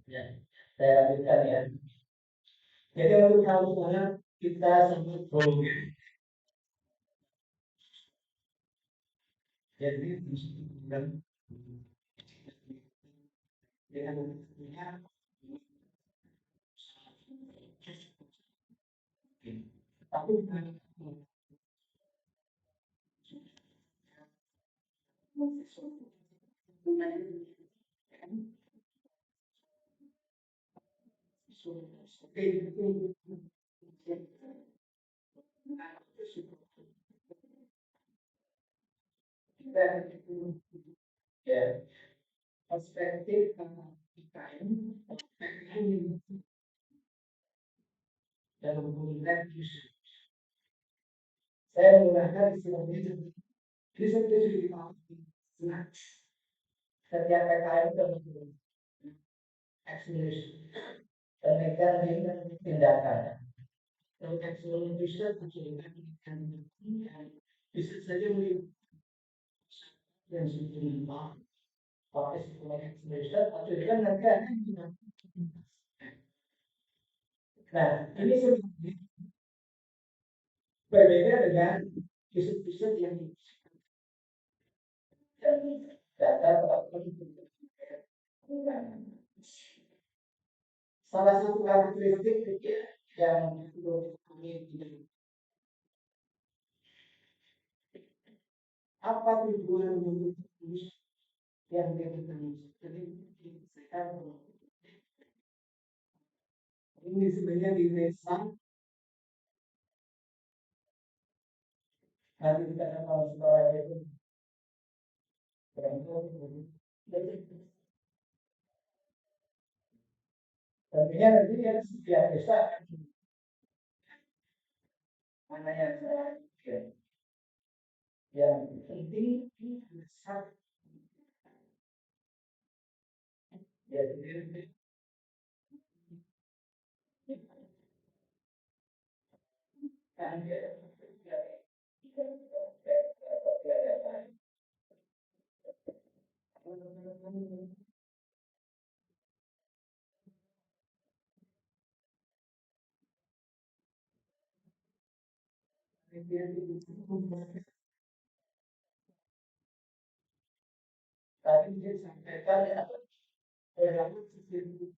Ya, saya lanjutkan ya. Jadi untuk tahu semuanya kita sebut volume. Jadi dengan dengan tapi ya perspektif IKN dalam pemilihan isu. Saya menggunakan istilah riset. Riset itu sudah dipahami. Nah, setiap PKN itu memiliki acceleration dan mekanisme tindakan. Kalau acceleration riset bisa saja melihat yang sudah dipahami pakai sistem acceleration atau juga nanti akan nah ini sebenarnya berbeda dengan riset-riset yang data salah satu karakteristik yang perlu kami apa tujuan untuk yang diperlukan jadi ini sebenarnya di desa nanti kita akan tahu sekolah itu tentunya nanti yang setiap desa mana yang penting besar ya jadi kan tadi dia sampaikan ya dalam sistem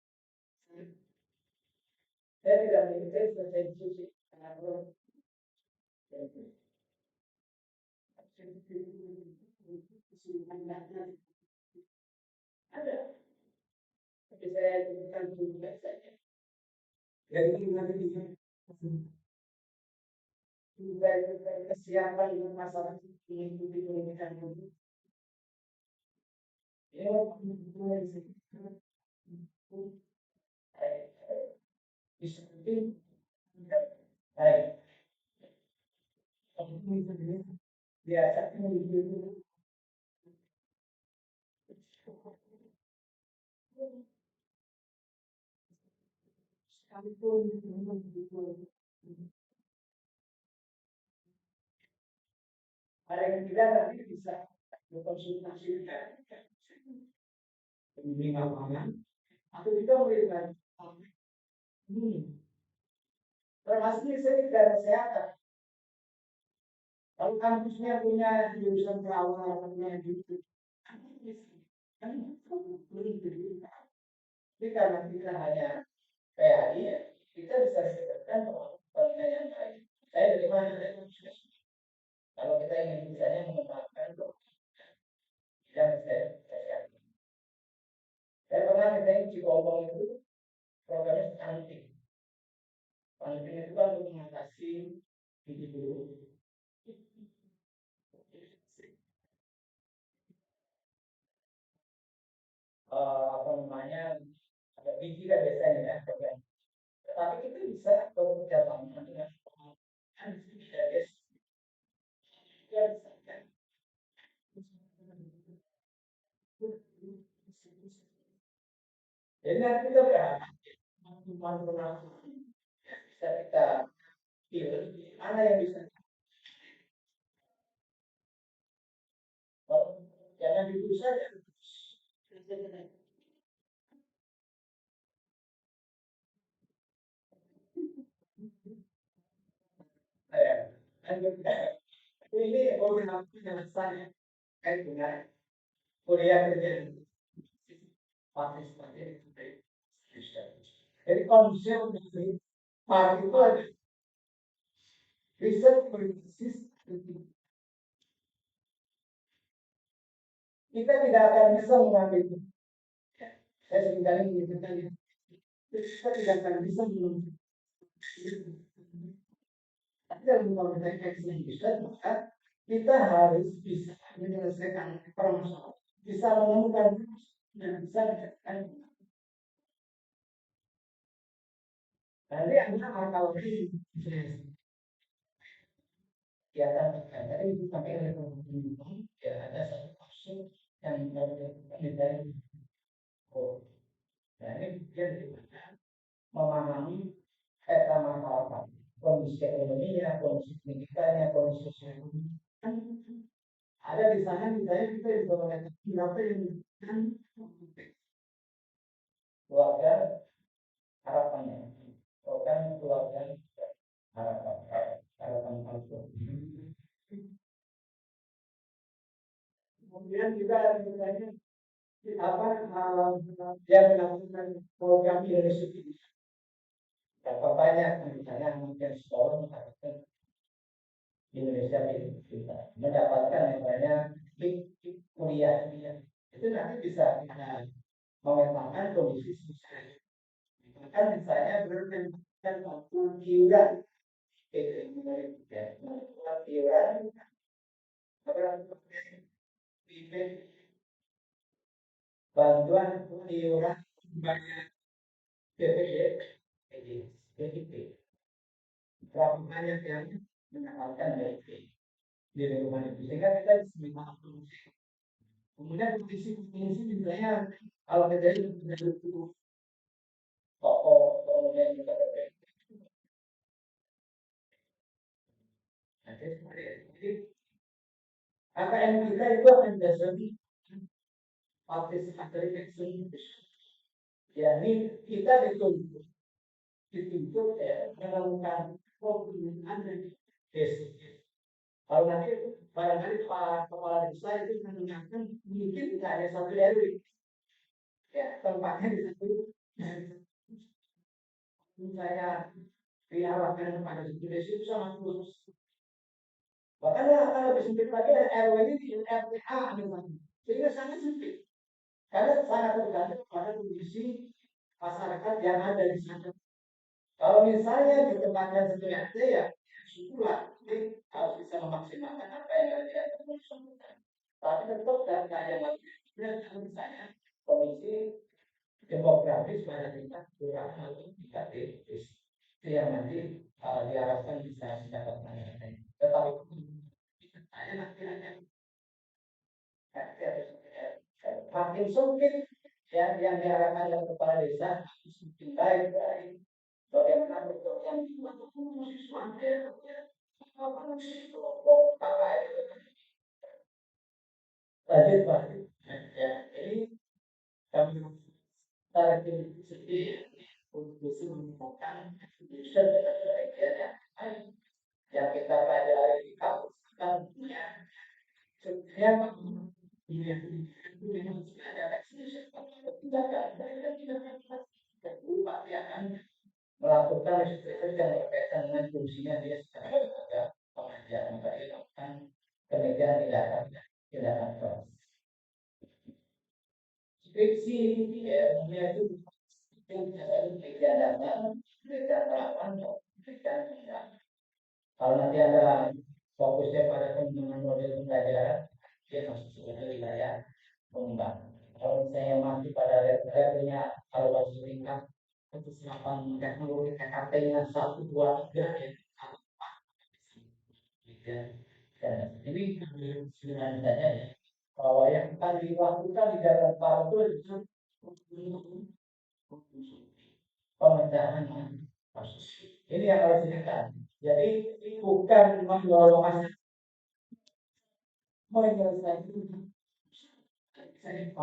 saya tidak menginginkan selesai diskusi karena ada tapi saya bukan juga saja jadi nanti juga kesiapan dengan masalah mengikuti pendidikan ini ya bisa baik biasanya sekalipun paling tidak nanti bisa berkonsultasi dengan pembimbing lapangan atau juga melihat ini termasuk di kesehatan. Kalau kampusnya punya jurusan perawatan punya gitu, kan belum Tapi karena kita hanya PAI, kita bisa sebutkan penilaian yang baik. Saya dari mana? Kalau kita ingin misalnya mengembangkan bidang saya pernah ngerjain psikolog itu programnya stunting. Stunting itu kan untuk mengatasi gigi buruk. Apa namanya, ada biji kan biasanya ya program. Tetapi kita bisa bekerja sama dengan kan bisa guys. Jadi nanti kita berharap teman-teman bisa kita pilih mana yang bisa. Jangan dulu saja. Ini beberapa saya kait dengan kuliah kerja partisipasi. Jadi konsep dari part itu ada riset berbasis kita tidak akan bisa mengambil. Saya seringkali menyebutkan kita tidak akan bisa mengambil. Tapi dalam konteks riset maka kita harus bisa menyelesaikan permasalahan, bisa menemukan dan bisa menyelesaikan. Nanti anda akan lebih kegiatan tadi itu sampai ada ya ada satu kasus yang dari oh, nah ini dia dari mana memahami peta masyarakat, kondisi ekonominya, kondisi pendidikannya, kondisi sosial. Ada di sana misalnya kita bisa melihat berapa yang kan keluarga harapannya, kan keluarga harapan harapan palsu. Kemudian juga ada misalnya apa yang melakukan program Indonesia berapa banyak misalnya mungkin sekolah mengatakan Indonesia kita mendapatkan misalnya kuliah itu nanti bisa kita memetakan kondisi sosial. Bahkan misalnya berdasarkan waktu iuran itu ya iuran bantuan iuran banyak BPD berapa banyak yang mendapatkan BPD di lingkungan itu sehingga kita bisa minta kemudian kondisi misalnya kalau terjadi toko kemudian kita jadi AKM kita itu akan jadi participatory action. Ya ini kita dituntut ya melakukan pembinaan dan desa. Kalau nanti barangkali Pak Kepala Desa itu mengingatkan mungkin tidak ada satu RW ya tempatnya di situ saya diarahkan kepada satu desa itu sangat khusus. Bahkan akan lebih sempit lagi RW ini di RTA misalnya, sehingga sangat sempit karena sangat tergantung pada kondisi masyarakat yang ada di sana. Kalau misalnya di tempatnya satu RT ya syukurlah ini harus bisa memaksimalkan apa yang ada di sana. Tapi tetap data yang kalau misalnya kondisi demografis pada tingkat kurang atau tingkat tipis itu yang nanti diharapkan bisa mendapatkan data. Tetapi saya nanti hanya makin sempit yang diharapkan oleh kepala desa semakin baik baik. Bagaimana bentuk yang dibuat semakin lanjut Pak. Ya, ini kami target sedih untuk bisa menemukan yang kita pelajari di kampus kan punya sebenarnya ini ada melakukan riset yang berkaitan dengan fungsinya dia secara pengajaran, maka dia melakukan penelitian tindakan keras. Skripsi ya, dia itu penelitian data, penelitian lapangan, penelitian tindakan. Kalau nanti ada fokusnya pada pengembangan model pembelajaran, dia masuk ke wilayah pengembang. Kalau misalnya masih pada levelnya evaluasi tingkat kesiapan teknologi TKP-nya 1, 2, 3 ya, dan ini sebenarnya saja ya, bahwa yang akan dilakukan di dalam PAL itu pemecahan kasus. Ini yang harus ditekan. Jadi bukan mengelola menyelesaikan saya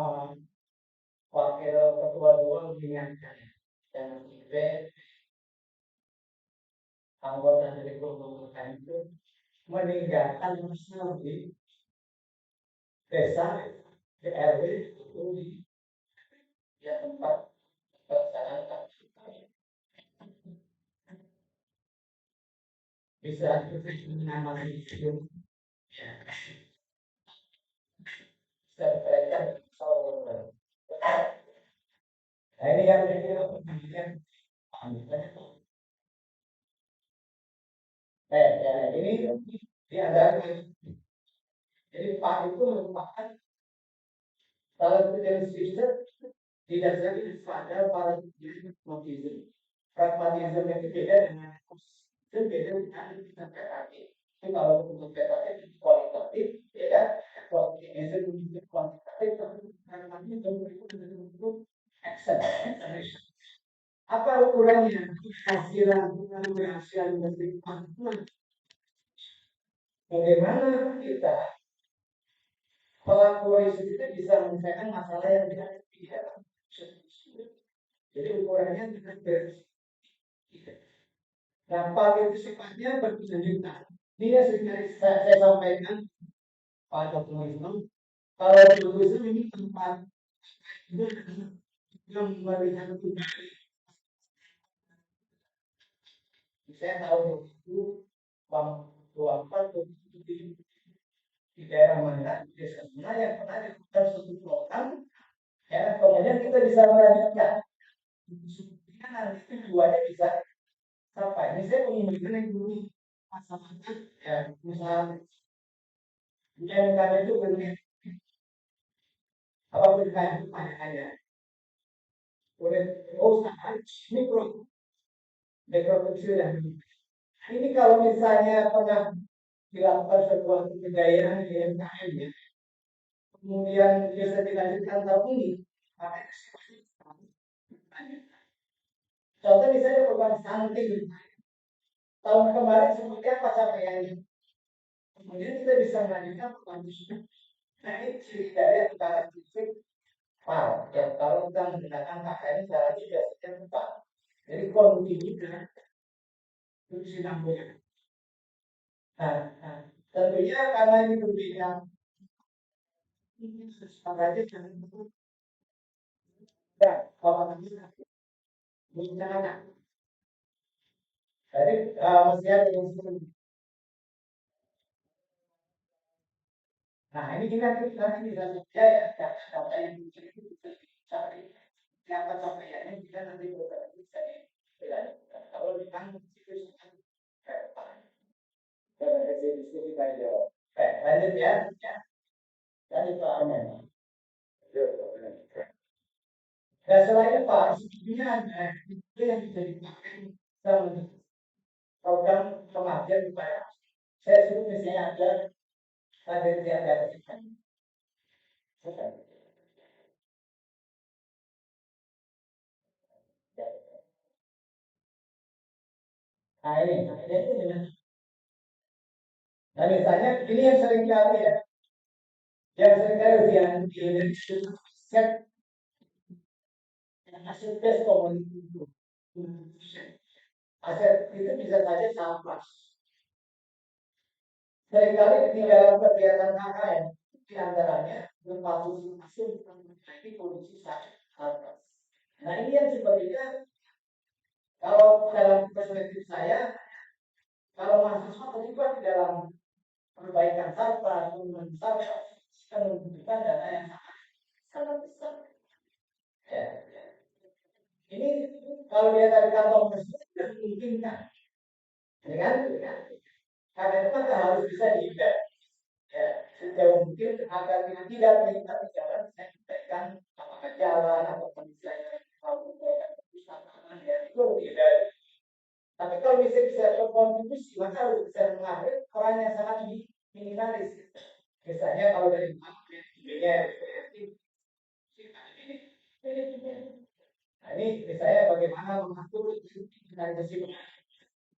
wakil ketua dua mengingatkan dan sampai anggota dari kelompok itu meninggalkan masalah di desa, di RW itu di ya, tempat pelaksanaan bisa mengenai itu ya, bisa dikaitkan soal. Nah ini yang kemudian ya, ini diandalkan. Jadi Pak itu merupakan salah satu dari sistem didasari pada pragmatisme. Pragmatisme yang berbeda dengan berbeda dengan PKP. Itu kalau untuk PKP itu kualitatif, ya kan? Kualitatif untuk kuantitatif, tapi pragmatisme untuk action. Apa ukurannya? Hasil dari bagaimana kita pelaku riset itu bisa menyelesaikan masalah yang tidak. Jadi ukurannya tidak berbeda. Nah, PAL itu sifatnya berkelanjutan. Ini yang saya sampaikan pada teman-teman. Kalau turisme ini tempat yang melihat kembali. Saya tahu itu waktu di daerah mana, di desa mana yang pernah dilakukan suatu program, ya kemudian kita bisa melanjutkan. Nanti tujuannya bisa sampai. Ini saya menginginkan yang dulu masalahnya, ya misalnya UMKM itu benar apa berkait pertanyaannya oleh usaha mikro kecil dan ini kalau misalnya pernah dilakukan sebuah kebudayaan di UMKM ya, kemudian bisa dilanjutkan tahun ini, maka contoh misalnya perubahan stunting tahun kemarin seperti apa capaiannya, kemudian kita bisa melanjutkan perubahan. Nah ini ciri dari antara fisik. Wow, ya kalau kita menggunakan KKN caranya biasanya tepat. Jadi kontinuitas itu sinambung. Nah, tentunya karena ini berbeda, ini aja jangan dan kalau kita bicara, jadi mesti ada yang sebelum. Nah ini kita nanti bisa saja ya data yang itu bisa dicari. Siapa capaiannya kita nanti bisa dibedakan. Kalau di kampus itu diskusi aja. Lanjut ya. Lanjut Pak Arman. Dan selain Pak, sebetulnya ada itu yang bisa dipakai dalam program kematian supaya saya suruh misalnya ada yang ada. Nah ini. Nah misalnya ini yang sering kali ya, yang sering kali yang di Indonesia set hasil tes komunitas itu. Aset itu bisa saja sampah. Seringkali ketinggalan kegiatan KKN, di antaranya berpartisipasi memperbaiki kondisi sampah. Nah ini yang sebenarnya Kalau dalam perspektif saya, kalau mahasiswa terlibat di dalam perbaikan sarana, pengembangan sarana, akan membutuhkan dana yang sangat besar. Ya. Ini kalau dia dari kantong tersebut tidak memungkinkan, dengan karena itu maka harus bisa dihindari. Ya, sejauh mungkin agar tidak terlibat di jalan saya sampaikan apakah jalan atau misalnya kalau perpustakaan ya itu tidak. Tapi kalau misalnya bisa berkontribusi maka harus bisa mengambil peran yang sangat minimalis. Misalnya kalau dari ide-nya nah, ini misalnya bagaimana mengatur finalisasi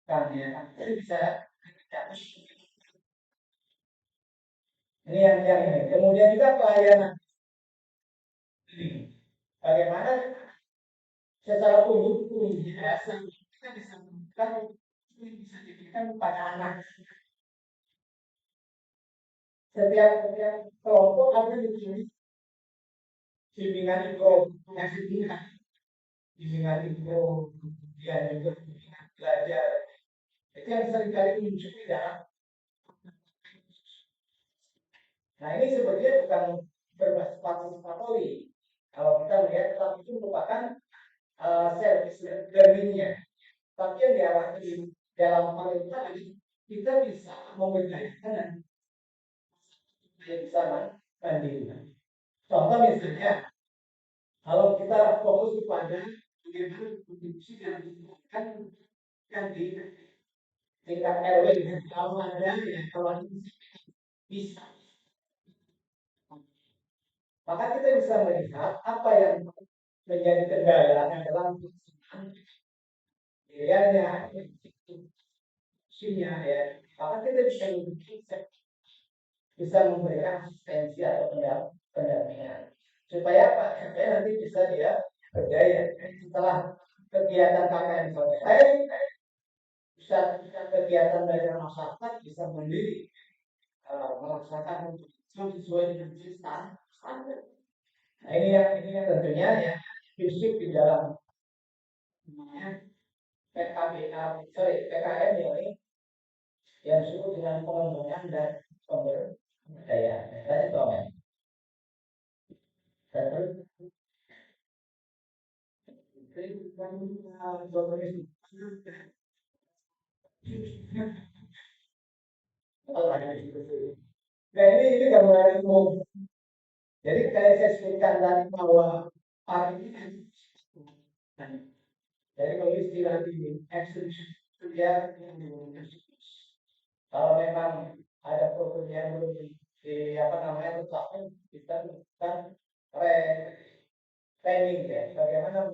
kan ya, itu bisa ini yang ini. Kemudian juga pelayanan ini. Bagaimana secara umum biasa kita bisa melakukan ini bisa diberikan kepada anak. Setiap kelompok ada diberi bimbingan itu yang bimbingan itu kemudian juga bimbingan belajar itu yang seringkali muncul di dalam. Nah ini sebenarnya bukan berbasis partisipatory. Kalau kita melihat tetap itu merupakan service learningnya. Tapi yang diarahkan di dalam hal itu tadi kita bisa memberdayakan dan bisa mandiri. Contoh misalnya kalau kita fokus kepada bagaimana kontribusi yang dilakukan yang di tingkat RW kalau ada ya kalau bisa maka kita bisa melihat apa yang menjadi kendala dalam pelaksanaan pilihannya, fungsinya ya. Maka kita bisa memberikan asistensi atau pendampingan. Supaya apa? Supaya nanti bisa dia berdaya. Setelah kegiatan KKN selesai, bisa kegiatan dari masyarakat bisa mandiri melaksanakan sesuai dengan standar. Nah ini yang tentunya ya prinsip di dalam PKM ini yang disebut dengan pengembangan dan pemberdayaan. Lanjut komen. Dan nah ini gambaran umum. Jadi kayak saya sebutkan tadi bahwa hari ini jadi kalau istilah di ekstensi dia kalau memang ada problem yang belum di apa namanya tercapai kita lakukan training ya bagaimana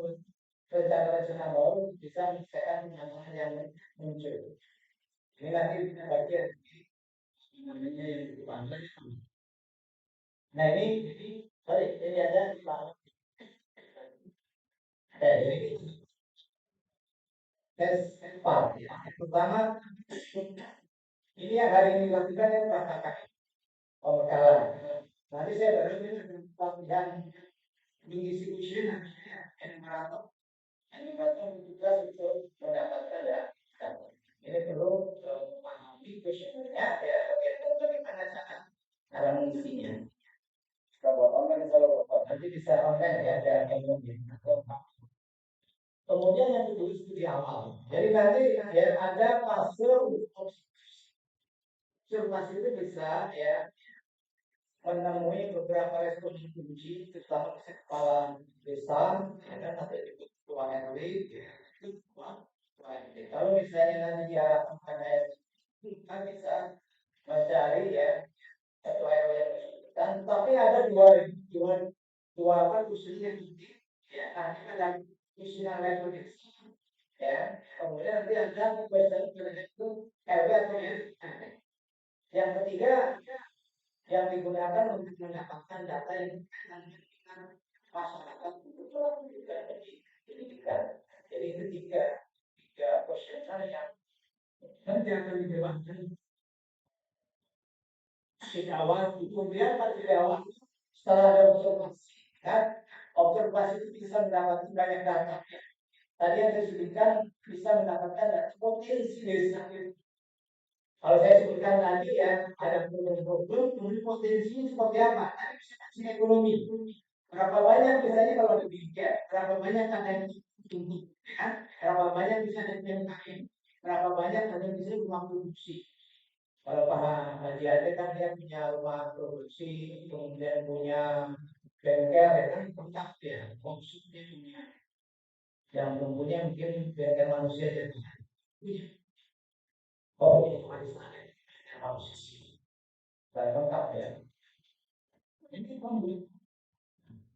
rencana-rencana baru bisa menyelesaikan masalah yang muncul. Ini nanti bagian namanya yang dipanggil. Nah ini sorry ini ada ini tes part ya. Pertama ini yang hari ini dilakukan yang praktek pembekalan. Nanti saya baru ini pelatihan mengisi kuesioner enumerator enumerator tugas untuk mendapatkan ya. Ini perlu memahami kuesionernya ya. Bagaimana cara mengisinya. Kalau online kalau nanti bisa online ya ada yang kemudian yang kedua studi awal. Jadi nanti ya ada fase observasi itu bisa ya menemui beberapa respon kunci terutama kepala desa ya kan ada juga ketua RW ya itu ketua RW. Kalau misalnya nanti diarahkan pada kita bisa mencari ya ketua RW yang bersangkutan. Tapi ada dua dua apa usul yang penting ya nanti ada usul yang level ya kemudian nanti ada question itu RW atau RT. Yang ketiga yang digunakan untuk mendapatkan data yang berkaitan dengan masyarakat itu juga jadi itu tiga kuesioner yang nanti akan dijelaskan di awal kemudian pada di awal setelah ada observasi kan observasi itu bisa mendapatkan banyak data Tadi yang saya sebutkan bisa mendapatkan potensi desa. Kalau saya sebutkan tadi ya ada problem, kemudian potensinya seperti apa? Tadi bisa kasih ekonomi. Berapa banyak misalnya kalau ada biaya, berapa banyak ada yang tinggi, ya? Berapa banyak bisa ada yang UMKM, berapa banyak ada yang bisa rumah produksi. Kalau Pak Haji Ade kan dia punya rumah produksi, kemudian punya bengkel, ya kan lengkap ya, konsumnya punya. Yang belum punya mungkin bengkel manusia jadi punya. Oh, ini cuma di sana, bengkel manusia. Dan lengkap ya. Ini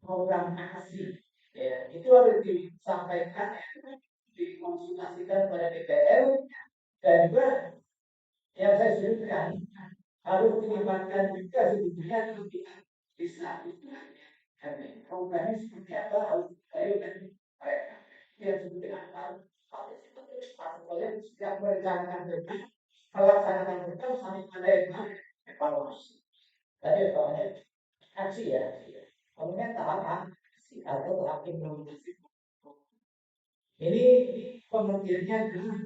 program kasih, ya itu harus disampaikan, ya, dikonsultasikan pada DPR dan juga yang saya sebutkan harus dilibatkan juga sebetulnya lebih bisa karena programnya seperti apa harus ayo dan mereka yang sebetulnya harus partisipasi setiap merencanakan program melaksanakan program sampai pada yang evaluasi tadi soalnya aksi ya kemudian tahap aksi atau tahap implementasi ini pengertiannya adalah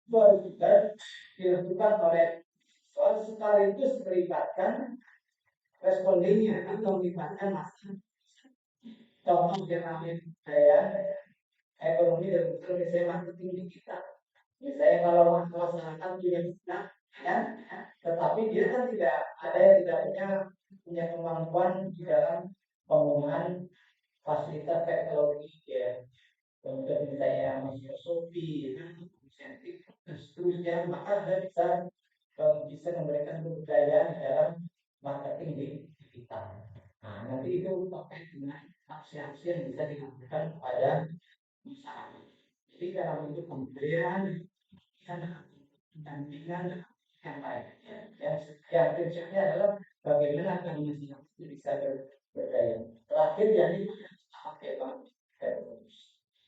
harus juga dilakukan oleh soal sekaligus melibatkan respondennya atau melibatkan masyarakat. Contoh yang saya ekonomi dan misalnya marketing di kita. Misalnya kalau masyarakat punya minat, ya, tetapi dia kan tidak ada yang tidak punya kemampuan di dalam penggunaan fasilitas teknologi ya. Kemudian misalnya masih Shopee, ya, insentif, dan seterusnya, maka Anda bisa memberikan kebudayaan di dalam marketing di digital. Nah, nanti itu terkait dengan aksi-aksi yang bisa dilakukan pada masyarakat. Jadi dalam bentuk pemberdayaan dan pendampingan yang lain. Yang prinsipnya adalah bagaimana agar masyarakat itu bisa berdaya. Terakhir yang ini pakai Pak.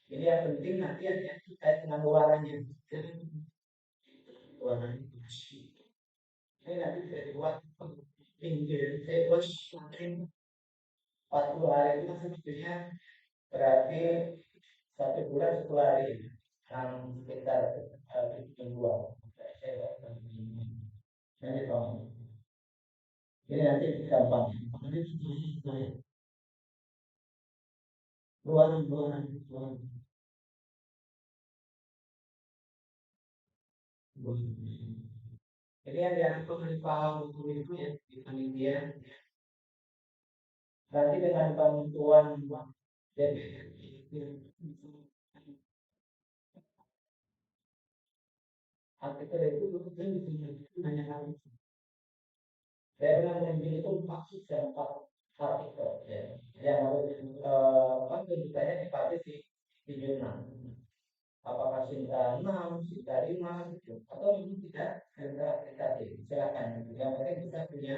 Ini yang penting nanti ada terkait dengan warnanya. Warnanya ini nanti bisa dibuat pinggir. Saya buat 40 hari itu sebetulnya berarti 1 bulan 10 hari. Sekitar 7 mingguan. Nanti tolong. Ini nanti gampang. Luaran, luaran, luaran. Jadi yang dianggap oleh Pak Guru itu ya di panitia nanti dengan bantuan DPR artikel itu banyak hal. Saya pernah mengambil itu maksud dan 4 artikel ya. Yang harus apa tuntutannya dipublish di jurnal. Apakah Sinta 6, Sinta 5 gitu. Atau ini tidak aplikasi. Silakan. Yang penting kita punya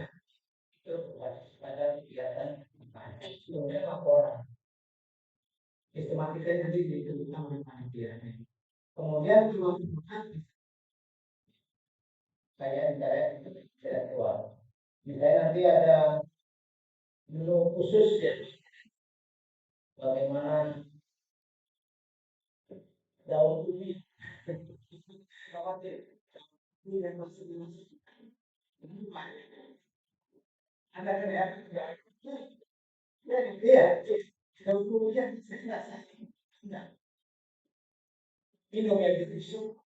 itu pada kegiatan kemudian laporan. Sistematika nanti ditentukan oleh panitia. Kemudian saya bicara intelektual. Misalnya nanti ada menu khusus ya, bagaimana daun ubi, khawatir, ini dan masuk ada kan ya, iya, daun ubinya saya nggak sakit, nggak minum ya gitu,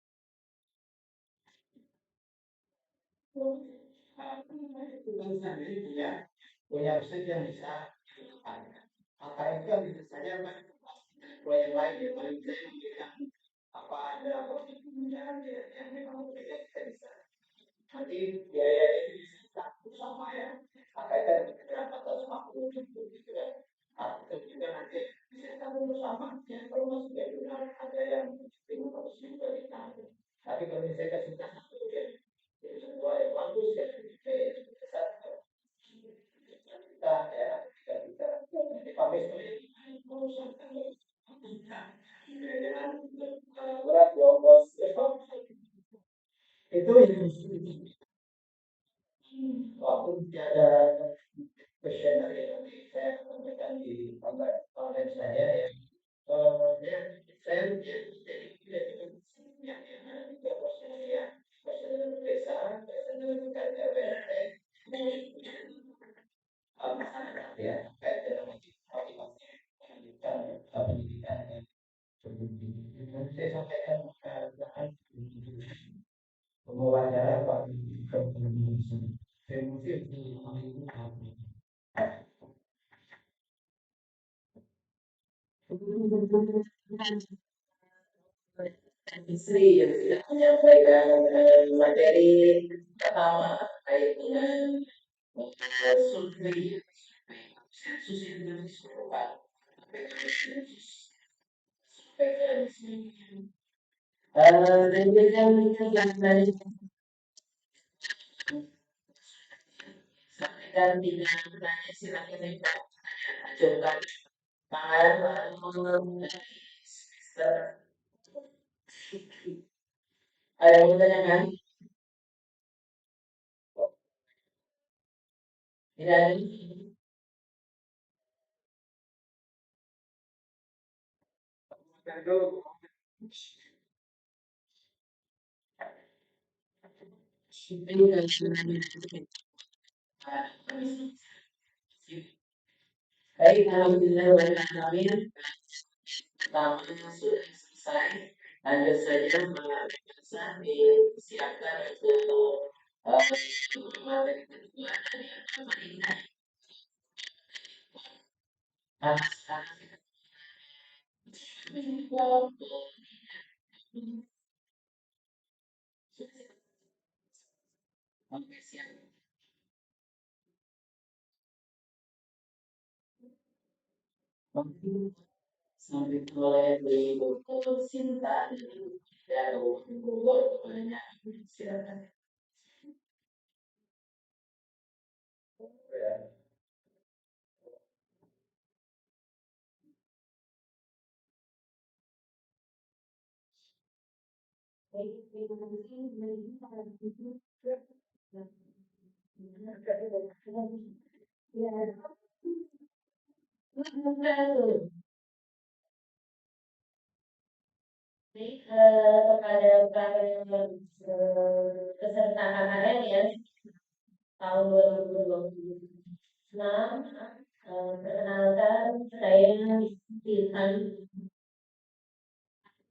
bukan saya punya resep yang bisa dilakukan. Maka itu kan bisa saja kalau yang lain yang paling saya memberikan apa ada yang memang kita bisa nanti biaya itu bisa takut sama ya makanya berapa ratus 50 ribu gitu ya itu juga nanti bisa tahu sama ya kalau masuk dari luar ada yang 500 ribu dari kami tapi kalau saya kasih satu ya itu sebuah yang bagus ya kita ya kita dipakai berat jongos itu yang waktu ada questionnaire yang nanti saya sampaikan di online saya ya. Saya ya, terkait dengan motivasi melanjutkan pendidikannya. Saya sampaikan jangan mewawancara Pak saya mungkin istri yang sudah menyampaikan materi pertama terkait dengan survei sensus yang dilakukan dan juga yang sampaikan tidak bertanya silakan ajukan tangan lalu semester ada yang bertanyakan tidak ada baik alhamdulillah alamin pertama sudah selesai lanjut saja Mbak disiapkan untuk materi kedua dan yang paling atas oke siap sampai mulai dari buku cinta dan buku banyak silakan. Kepada para peserta KKN ya tahun 2026 perkenalkan saya Ilham